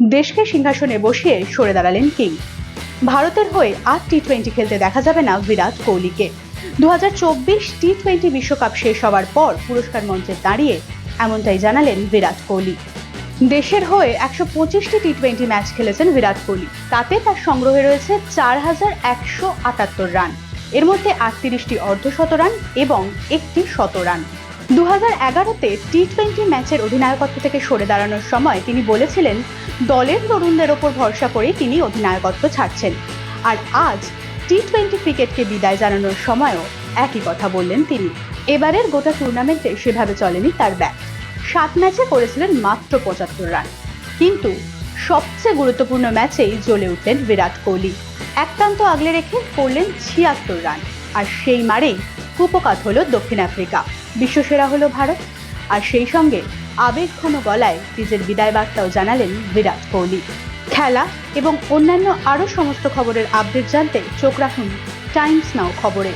দেশকে সিংহাসনে বসিয়ে সরে দাঁড়ালেন কিং। ভারতের হয়ে আর টি-20 খেলতে দেখা যাবে না বিরাট কোহলিকে। 2024 টি-20 বিশ্বকাপ শেষ হওয়ার পর পুরস্কার মঞ্চে দাঁড়িয়ে এমনটাই জানালেন বিরাট কোহলি। দেশের হয়ে 125টি টি-20 ম্যাচ খেলেছেন বিরাট কোহলি। তাতে তার সংগ্রহে রয়েছে 4178 রান। এর মধ্যে 38টি অর্ধশতরান এবং একটি শতরান। 2011-তে টি-20 ম্যাচের অধিনায়কত্ব থেকে সরে দাঁড়ানোর সময় তিনি বলেছিলেন, দলের তরুণদের ওপর ভরসা করে তিনি অধিনায়কত্ব ছাড়ছেন। আর আজ টি-20 ক্রিকেটকে বিদায় জানানোর সময়ও একই কথা বললেন তিনি। এবারের গোটা টুর্নামেন্টে সেভাবে চলেনি তার ব্যাট। 7 ম্যাচে করেছিলেন মাত্র 75 রান, কিন্তু সবচেয়ে গুরুত্বপূর্ণ ম্যাচেই জ্বলে উঠলেন বিরাট কোহলি। এক প্রান্ত আগলে রেখে করলেন 76 রান, আর সেই মারেই কুপকাত হলো দক্ষিণ আফ্রিকা, বিশ্বসেরা হলো ভারত। আর সেই সঙ্গে আবেগঘন গলায় নিজের বিদায় বার্তাও জানালেন বিরাট কোহলি। খেলা এবং অন্যান্য আরও সমস্ত খবরের আপডেট জানতে চোখ রাখুন টাইমস নাও খবরে।